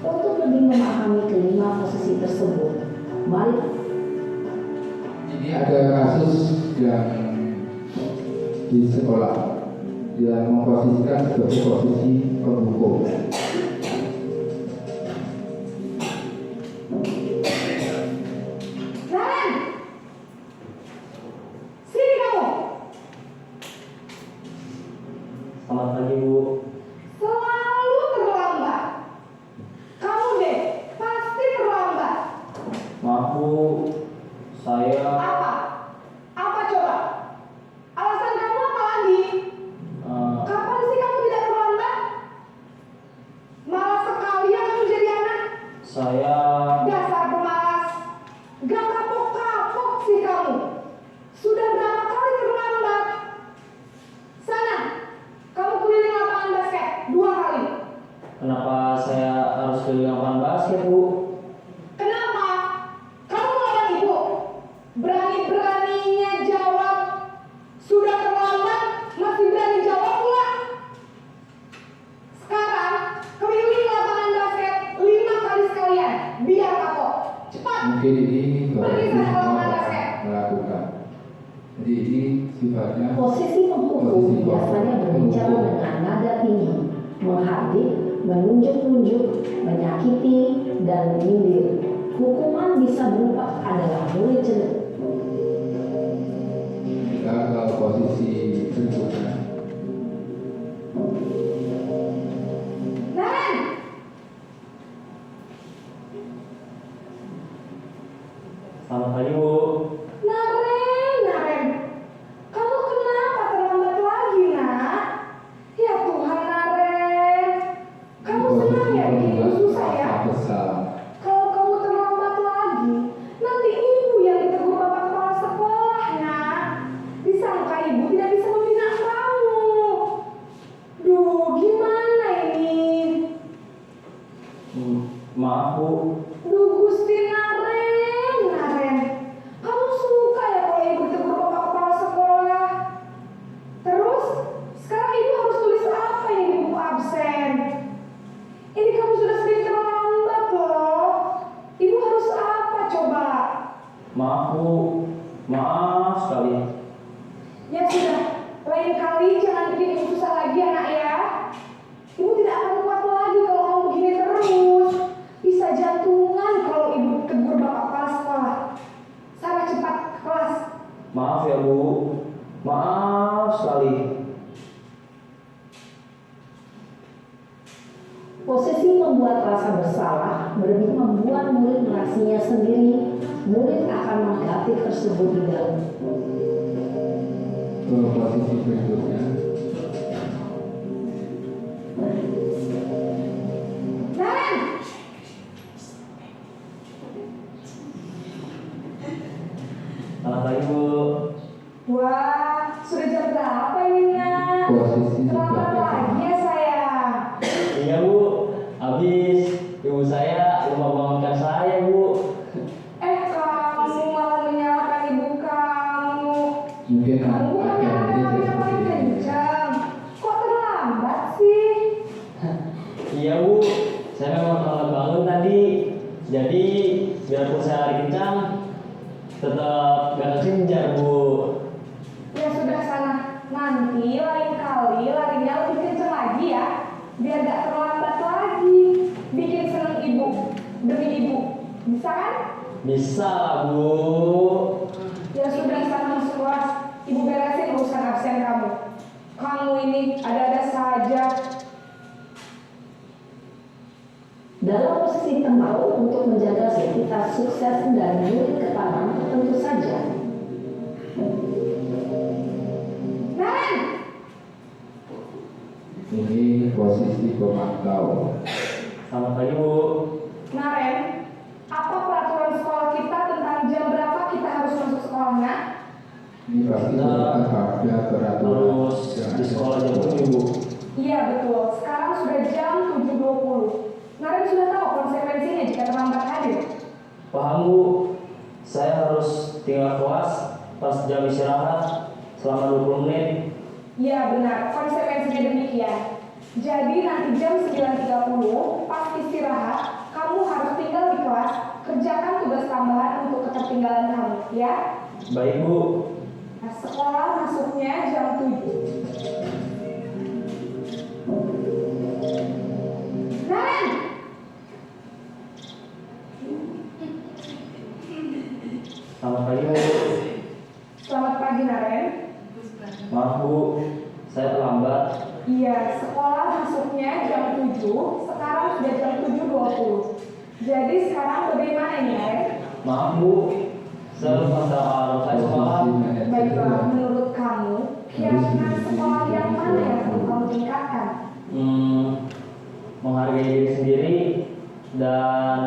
Untuk lebih memahami kelima posisi tersebut, mari. Ini ada kasus yang di sekolah yang memposisikan sebagai posisi penghukum. Selamat pagi, Bu. Selalu terlambat. Kamu deh, pasti terlambat. Maaf, Bu. Saya Apa? Apa coba? Alasan kamu apa lagi? Kapan sih kamu tidak terlambat? Malas sekali ya kamu jadi anak. saya Dasar pemalas. Gak kapok-kapok sih kamu. Sudah berapa kali terlambat? Sana, kamu keliling lapangan basket 2 kali. kenapa saya harus keliling lapangan basket, Bu? Kenapa? Kamu melawan ibu. Berani-beraninya jawab. Sudah terlambat, masih berani jawab pula. Sekarang, keliling lapangan basket 5 kali sekalian. Biar kapok. Cepat. Mungkin ini Pergi Bapak sana ke Ibu lapangan basket. melakukan. Jadi ini sifatnya Posisi penghukum biasanya berbicara dengan nada tinggi, menghardik, menunjuk-nunjuk, menyakiti, dan menyindir. Hukuman bisa berupa adalah murid jelek. Kita ke posisi berikutnya. Naren! Selamat pagi Bu. Naren, kamu kenapa terlambat lagi, nak? Ya Tuhan, Naren, kamu senang ya bikin ibu susah ya? Besar. Kalau kamu terlambat lagi, nanti ibu yang ditegur bapak kepala sekolah, nak. Disangka ibu tidak bisa membina kamu. Duh, gimana ini? Maaf Bu. Duh, Gusti Naren, kamu suka ya kalau ibu ditegur bapak kepala sekolah? Terus, sekarang ibu harus tulis apa yang di buku absen? Ini kamu sudah sedikit terlambat loh. Ibu harus apa coba? Maaf Bu. Maaf sekali. Ya sudah, lain kali jangan bikin ibu susah lagi anak ya. Ibu tidak akan kuat lagi kalau kamu begini terus. Bisa jantungan kalau ibu tegur bapak kepala sekolah. Sana cepat ke kelas. Maaf ya Bu. Maaf sekali. Posisi membuat rasa bersalah lebih membuat murid merasanya sendiri. Murid akan negatif tersebut di dalam. Ke posisi berikutnya. Naren! Selamat pagi Bu. Wah, sudah jam berapa ini, nak? Posisi Selamat juga. pagi ya sayang. Iya Bu. Habis ibu saya lupa bangunkan saya Bu. Kamu malah menyalahkan ibu kamu. Mungkin Kamu bukan ada yang ini paling seperti ini. kencang. Kok terlambat sih? Iya Bu. Saya memang terlambat bangun tadi. Jadi biarpun saya lari kencang, tetap gak kesenjar Bu. Ya sudah sana. Nanti lain kali larinya lebih kencang lagi ya. Biar gak terlambat lagi. Bikin seneng ibu. Demi ibu. Bisa kan? Bisa lah Bu. Ya sudah sana masuk kelas. Ibu beresin urusan absen kamu. Kamu ini ada-ada saja. Dalam posisi temau untuk menjaga sivitas sukses dan murid ketahanan tentu saja. Naren! Ini posisi pemantau. Selamat pagi Bu. Naren, apa peraturan sekolah kita tentang jam berapa kita harus masuk sekolah, nak? Ini pasti Kita ada peraturan Harus yang di ada. sekolah jam 7 Bu. Iya betul, sekarang sudah jam 7.20. Naren sudah tahu konsekuensinya jika terlambat hadir. Paham Bu. Saya harus tinggal kelas pas jam istirahat selama 20 menit. Iya benar, konsekuensinya demikian. Jadi nanti jam 9.30 pas istirahat, kamu harus tinggal di kelas, kerjakan tugas tambahan untuk ketertinggalan kamu, ya. Baik Bu. Nah, sekolah masuknya jam 7. Naren! Selamat pagi Bu. Selamat pagi Naren. Maaf Bu, saya terlambat. Iya, sekolah masuknya jam 7, sekarang sudah jam 7.20. Jadi sekarang bagaimana ini, Naren? Maaf Bu, saya lupa soal saya sekolah. Baiklah, menurut kamu, kira-kira sekolah yang mana yang perlu kamu tingkatkan? Menghargai diri sendiri dan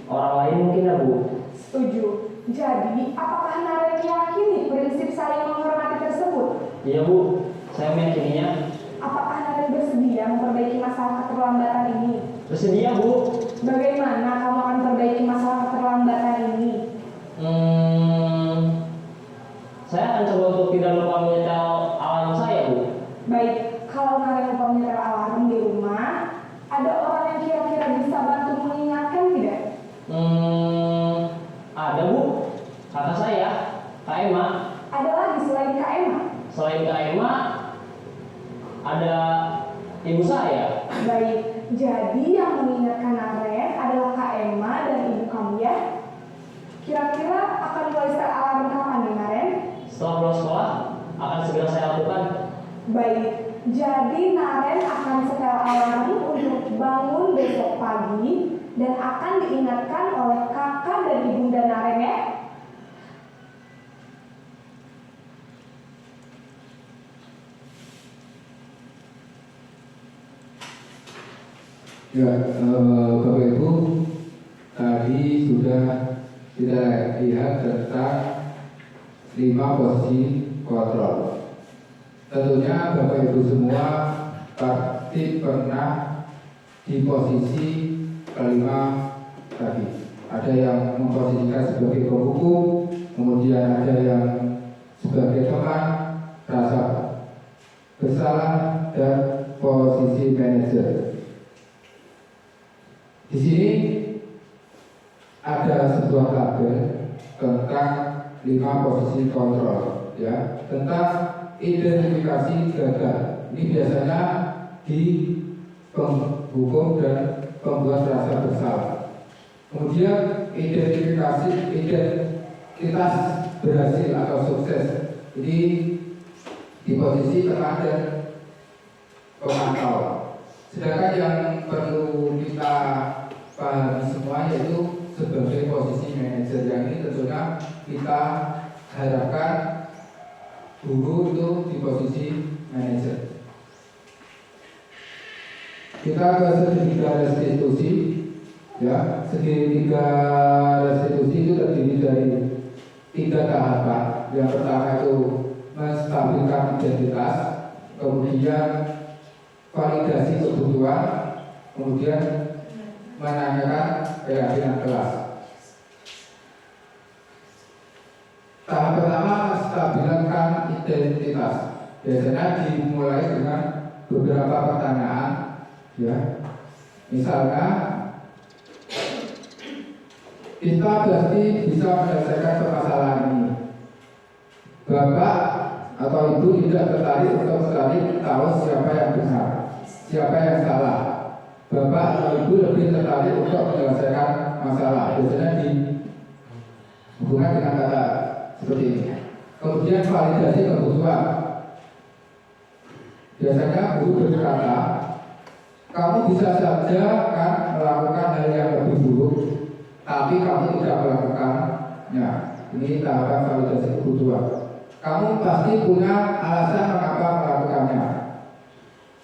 orang lain mungkin ya Bu. Setuju. Jadi, apakah Naren meyakini prinsip saling menghormati tersebut? Iya Bu, saya meyakininya. Apakah Naren bersedia memperbaiki masalah keterlambatan ini? Bersedia Bu. Bagaimana kamu akan memperbaiki masalah keterlambatan ini? Saya akan coba untuk tidak lupa menyetel alarm saya Bu. Baik, kalau Naren lupa menyetel alarm di rumah, ada orang yang kira-kira bisa bantu mengingatkan tidak? Ada Bu, kakak saya, Kak Emma. Ada lagi selain Kak Emma? Selain Kak Emma, ada ibu saya. Baik, jadi yang mengingatkan Naren adalah Kak Emma dan ibu kamu ya. Kira-kira akan mulai setel alarm kapan nih, Naren? Setelah pulang sekolah, akan segera saya lakukan. Baik, jadi Naren akan setel alarm untuk bangun besok pagi dan akan diingatkan oleh kakak dan ibunda Naren ya. Ya, Bapak Ibu, tadi sudah kita lihat tentang 5 posisi kontrol. Tentunya Bapak Ibu semua pasti pernah di posisi kelima tadi. Ada yang memposisikan sebagai penghukum, kemudian ada yang sebagai teman, rasa bersalah, dan posisi manajer. Di sini ada sebuah tabel tentang 5 posisi kontrol, ya, tentang identifikasi gagal. Ini biasanya di penghukum dan pembuat rasa bersalah. Kemudian identitas berhasil atau sukses. Ini di posisi tengah dan pemantau. Sedangkan yang perlu kita pahami semua yaitu sebagai posisi manajer, yang ini tentunya kita harapkan guru itu di posisi manajer. Kita ke segitiga restitusi, ya. Segitiga restitusi itu terdiri dari 3 tahapan. Yang pertama itu menstabilkan identitas, kemudian validasi kebutuhan, kemudian menanyakan keyakinan kelas. Tahap pertama, menstabilkan identitas. Biasanya dimulai dengan beberapa pertanyaan, ya. Misalnya, kita pasti bisa menyelesaikan permasalahan ini. Bapak atau ibu tidak tertarik untuk sekali tahu siapa yang benar, siapa yang salah. Bapak atau ibu lebih tertarik untuk menyelesaikan masalah. Biasanya dihubungkan dengan kata seperti ini. Kemudian validasi kebutuhan. Biasanya guru berkata, kamu bisa saja kan melakukan hal yang lebih buruk, tapi kamu tidak melakukannya. Ini tahapan validasi kebutuhan. Kamu pasti punya alasan mengapa melakukannya.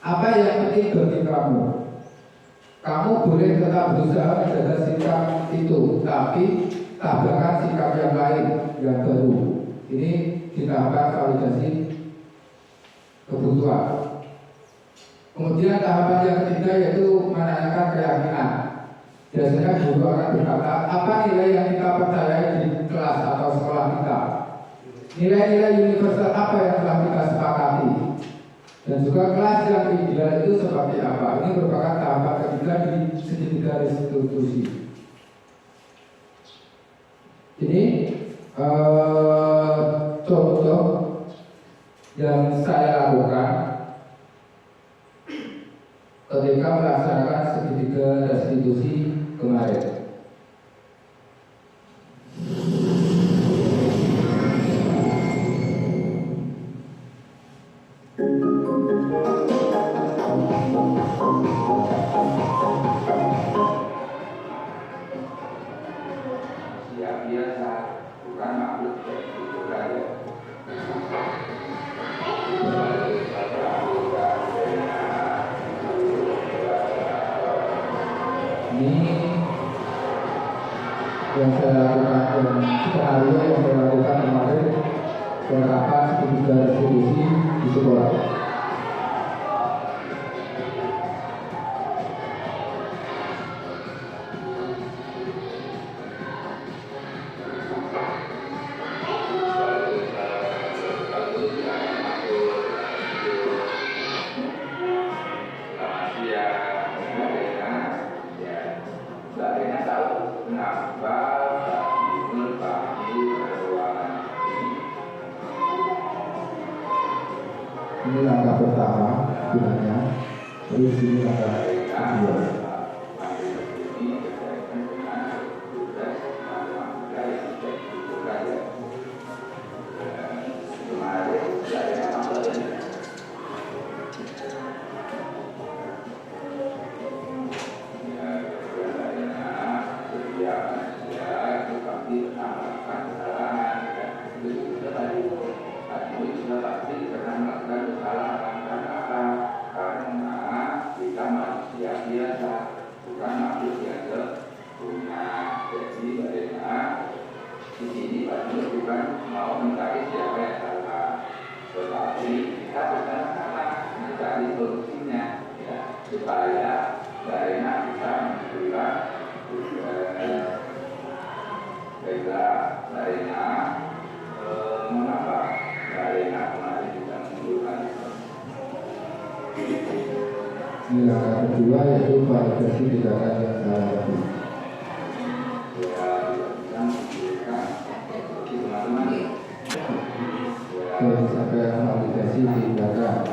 Apa yang penting bagi kamu? Kamu boleh tetap berusaha menjaga sikap itu, tapi tambahkan sikap yang lain yang baru. Ini di tahapan validasi kebutuhan. Kemudian tahapan yang ketiga yaitu menanyakan keyakinan. Biasanya guru akan berkata, apa nilai yang kita percayai di kelas atau sekolah kita? Nilai-nilai universal apa yang telah kita sepakati? Dan juga kelas yang ideal itu seperti apa? Ini merupakan tahapan ketiga di segitiga restitusi. Ini contoh yang saya lakukan ketika melaksanakan segitiga restitusi kemarin. Yang saya lakukan dan skenario yang saya lakukan kemarin penerapan segitiga restitusi di sekolah. Ini langkah pertama gunanya, lalu sini langkah kedua. bukan mau mencari siapa yang salah, tetapi kita bersama-sama mencari solusinya, ya, supaya daerah bisa menentukan beda daerah mengapa daerah kemarin bisa menentukan. Langkah kedua yaitu validasi tindakan yang salah tadi. Sampai validasi tindakan.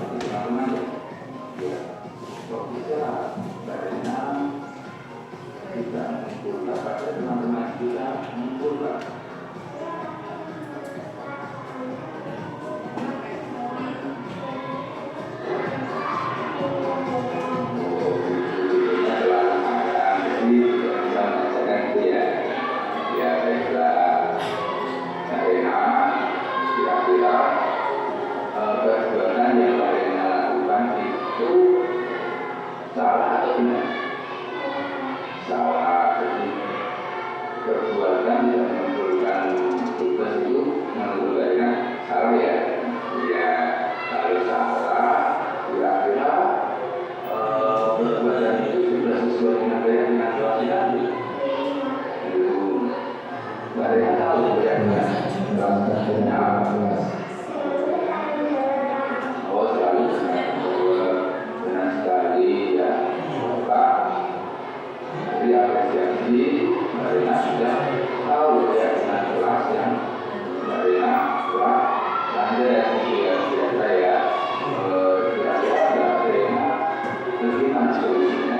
Salah atau tidak? Salah. Perbuatan yang mengumpulkan tugas itu menurut saya salah, ya. Ya, kalau salah, kira-kira perbuatan itu sudah sesuai dengan keyakinan tadi. Itu dari yang tahu keyakinan selalu benar sekali, ya. Pak, diapresiasi. Marina sudah tahu keyakinan kelas yang Marina telah landas kira-kira ya, kira-kira Marina bagaimana solusinya?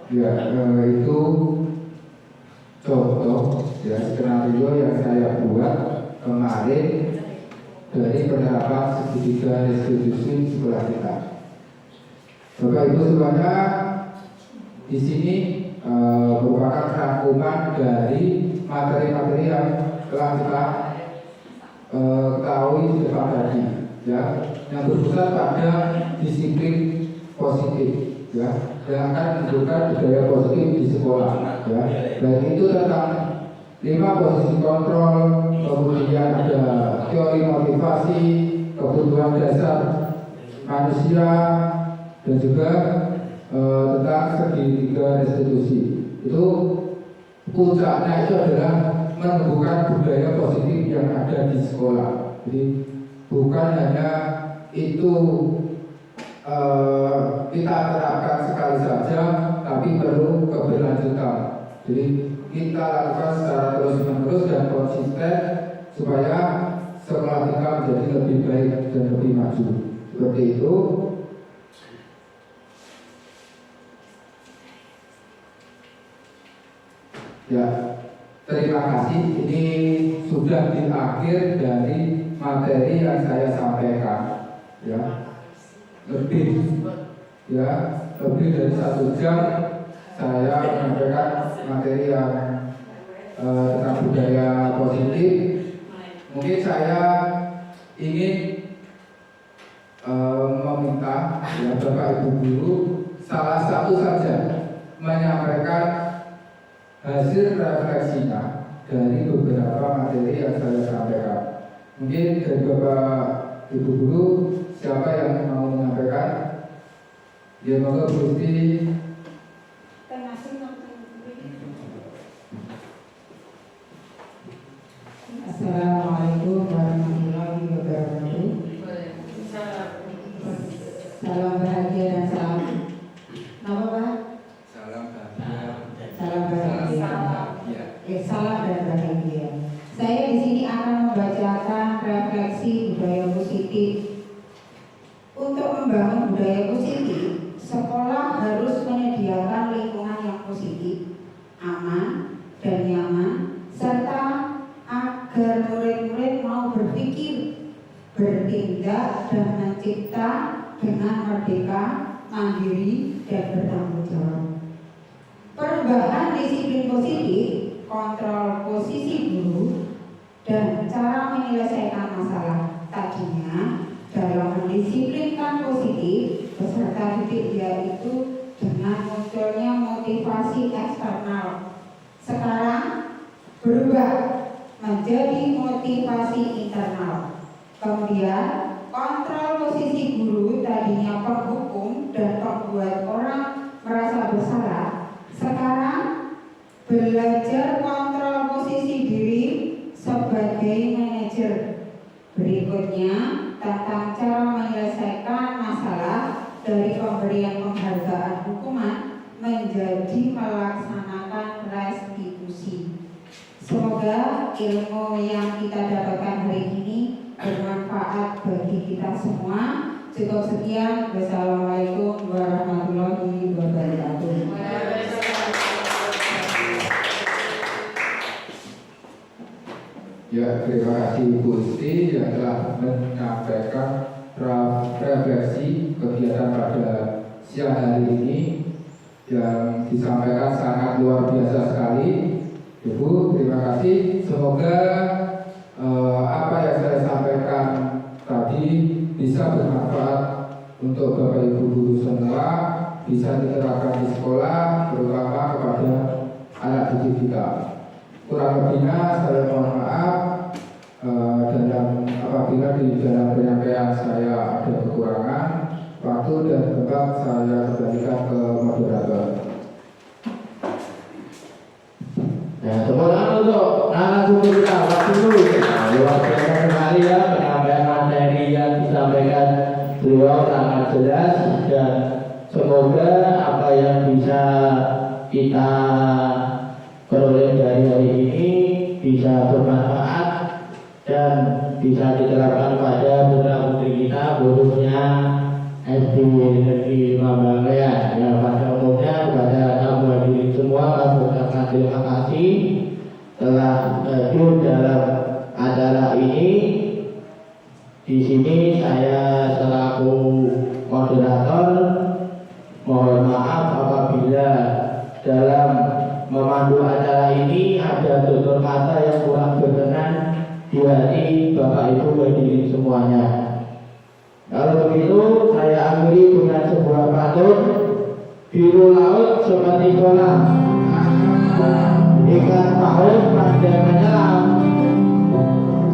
Ya, itu contoh ya skenario yang saya buat kemarin dari penerapan segitiga restitusi sekolah kita. Bapak Ibu semuanya, di sini merupakan rangkuman dari materi-materi yang telah kita ketahui di depan tadi, ya, yang berpusat pada disiplin positif, ya, yang akan menunjukkan budaya positif di sekolah, ya. Dan itu tentang 5 posisi kontrol, kemudian ada teori motivasi, kebutuhan dasar manusia, dan juga tentang segitiga restitusi. Itu puncaknya itu adalah menumbuhkan budaya positif yang ada di sekolah. Jadi bukan hanya itu kita terapkan sekali saja, tapi perlu keberlanjutan. Jadi kita lakukan secara terus-menerus dan konsisten supaya sekolah kita menjadi lebih baik dan lebih maju. Seperti itu. Ya, terima kasih. Ini sudah di akhir dari materi yang saya sampaikan. Ya, lebih dari 1 jam saya menyampaikan materi yang tentang budaya positif. Mungkin saya ingin meminta ya Bapak Ibu guru salah satu saja menyampaikan hasil refleksinya dari beberapa materi yang saya sampaikan. Mungkin dari Bapak Ibu guru, siapa yang mau menyampaikan? Ya, monggo Bu Isti. Assalamualaikum warahmatullahi wabarakatuh. Salam bahagia dan salam apa Pak? Salam bahagia. Salam bahagia. Salam dan bahagia. Saya di sini akan membacakan refleksi budaya positif. Untuk membangun budaya positif, sekolah harus menyediakan lingkungan yang positif, aman, dan nyaman, serta agar murid-murid mau berpikir, bertindak, dan mencipta dengan merdeka, mandiri, dan bertanggung jawab. Perubahan disiplin positif, kontrol posisi guru, dan cara menyelesaikan masalah tadinya dalam mendisiplinkan positif peserta didik yaitu dengan munculnya motivasi eksternal. Sekarang berubah menjadi motivasi internal. Kemudian kontrol posisi guru tadinya penghukum dan membuat orang merasa bersalah. Sekarang belajar kontrol posisi diri sebagai manajer. Berikutnya tentang cara menyelesaikan masalah dari pemberian penghargaan hukuman menjadi melaksanakan restitusi. Semoga ilmu yang kita dapatkan hari ini bermanfaat bagi kita semua. Cukup sekian. Wassalamualaikum warahmatullahi wabarakatuh. Ya, terima kasih Bu Isti yang telah menyampaikan refleksi kegiatan pada siang hari ini yang disampaikan sangat luar biasa sekali. Ibu, terima kasih. Semoga apa yang saya sampaikan tadi bisa bermanfaat untuk Bapak Ibu guru semua, bisa diterapkan di sekolah, terutama kepada anak didik kita. Kurang lebihnya saya mohon maaf dan apabila di dalam penyampaian saya ada kekurangan waktu dan tempat, saya kembalikan ke moderator. Ya, tepuk tangan untuk narasumber kita, Pak Guru. Luar biasa sekali ya penyampaian materi yang disampaikan beliau sangat jelas, dan semoga apa yang bisa kita peroleh dari hari ini bisa bermanfaat dan bisa diterapkan pada putra-putri kita, khususnya SD Negeri Mambangrean. Ya, pada umumnya kepada kamu hadirin semua, kami ucapkan terima kasih telah hadir dalam acara ini. Di sini saya selaku moderator mohon maaf apabila dalam memandu acara ini ada tutur kata yang kurang berkenan di hati Bapak Ibu hadirin semuanya. Kalau begitu saya akhiri dengan sebuah pantun. Biru laut seperti kolam, ikan paus pandai menyelam.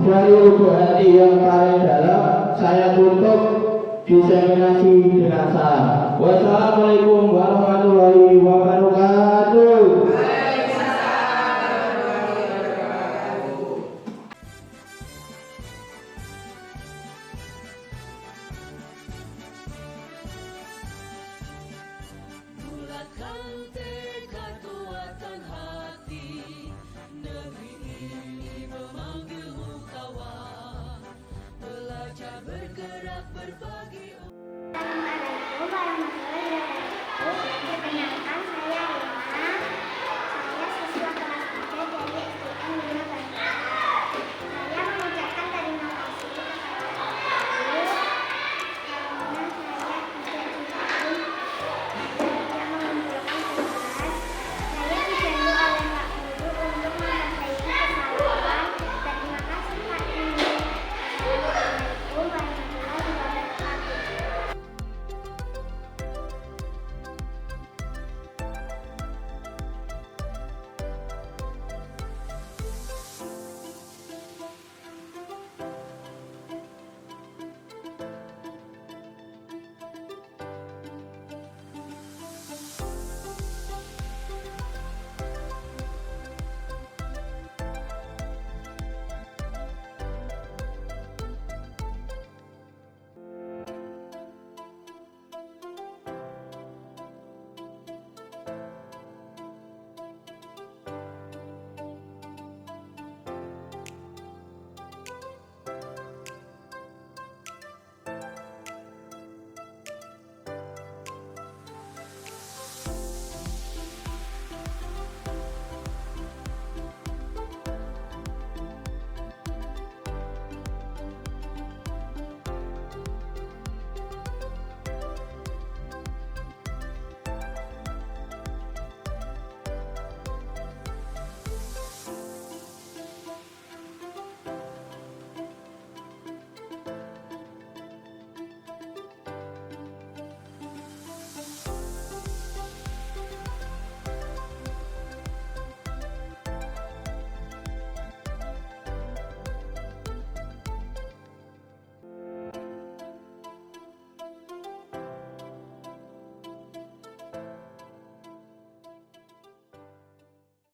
Dari lubuk hati yang paling dalam, saya tutup diseminasi dengan salam. Wassalamualaikum warahmatullahi wabarakatuh. Bulatkan